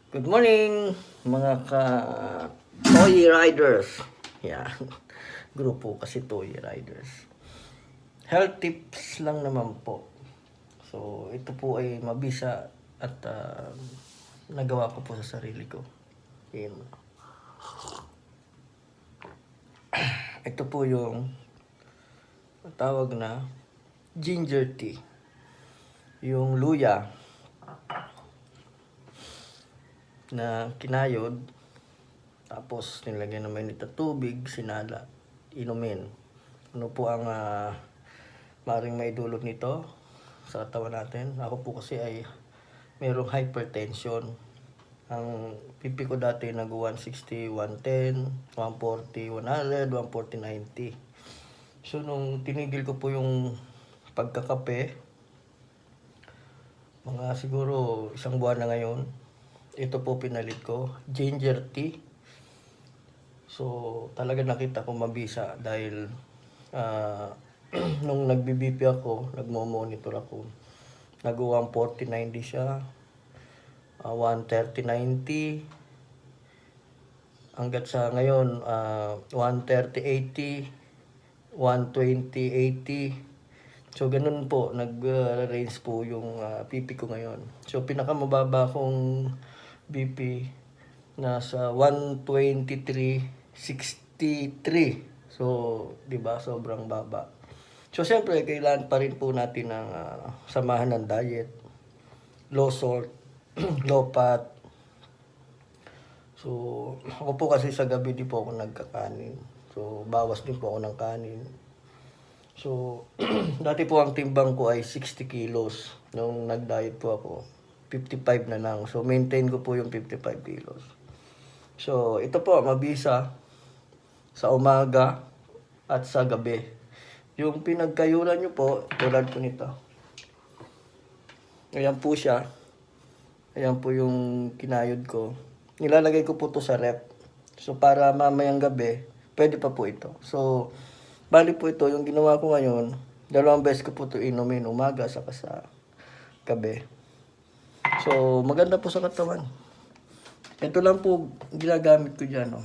Good morning, mga Toy Riders. Yeah, grupo kasi Toy Riders. Health tips lang naman po. So, ito po ay mabisa at nagawa ko po sa sarili ko. Yan. Ito po yung tawag na ginger tea. Yung luya na kinayod, tapos nilagyan ng mainit na tubig, sinala, inumin. Ano po ang maaaring maidulot nito sa katawan natin? Ako po kasi ay mayroong hypertension. Ang pipi ko dati nag 160, 110, 140, 100, 140, 90. So nung tinigil ko po yung pagkakape, mga siguro isang buwan na ngayon, ito po pinalit ko, ginger tea. So, talaga nakita ko mabisa dahil nung nagbi-BP ako, nagmo-monitor ako. Nag-140-90 siya, 130-90, hanggat sa ngayon, 130-80, 120-80. So, ganun po, nag-range po yung PP ko ngayon. So, pinakamababa kong BP nasa 123.63. So, 'di ba? Sobrang baba. So, siyempre kailangan pa rin po natin ng samahan ng diet, low salt, low fat. So, ako po kasi sa gabi di po ako nagkakanin. So, bawas din po ako ng kanin. So, dati po ang timbang ko ay 60 kilos. Nung nag-diet po ako, 55 na lang. So, maintain ko po yung 55 kilos. So, ito po, mabisa sa umaga at sa gabi. Yung pinagkayulan nyo po, tulad po nito. Ayan po siya. Ayan po yung kinayod ko. Nilalagay ko po to sa rep. So, para mamayang gabi, pwede pa po ito. So, bali po ito, yung ginawa ko ngayon, 2 beses ko po ito inumin, umaga saka sa gabi. So, maganda po sa katawan. Ito lang po ginagamit ko dyan, oh.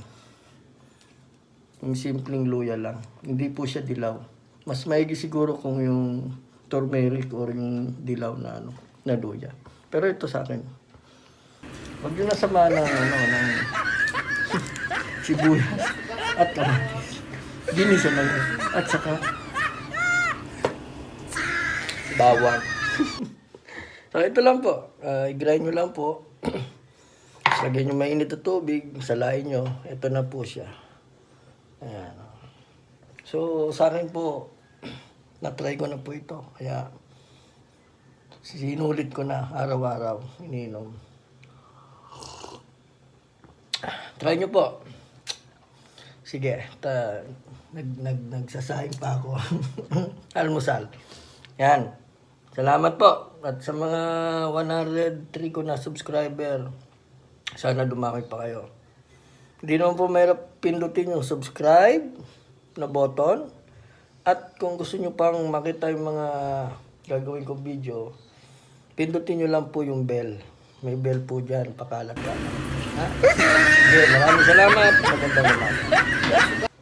Yung simpleng luya lang. Hindi po siya dilaw. Mas maigi siguro kung yung turmeric or yung dilaw na na luya. Pero ito sa akin. Huwag nyo nasama ng ng sibuyas at kamatis. Ginisa lang. At saka bawang. So, ito lang po. I-grind nyo lang po. Lagyan nyo mainit na tubig. Salain nyo. Ito na po siya. Ayan. So, sa akin po, na-try ko na po ito. Kaya, sinulit ko na araw-araw. Ininom. Try nyo po. Sige. Nagsasahing pa ako. Almusal. Yan. Salamat po. At sa mga 103 ko na subscriber, sana dumami pa kayo. Hindi naman po mahirap pindutin yung subscribe na button. At kung gusto nyo pang makita yung mga gagawin kong video, pindutin nyo lang po yung bell. May bell po dyan, pakalat ka. Ha? Okay, maraming salamat. Magandang umaga.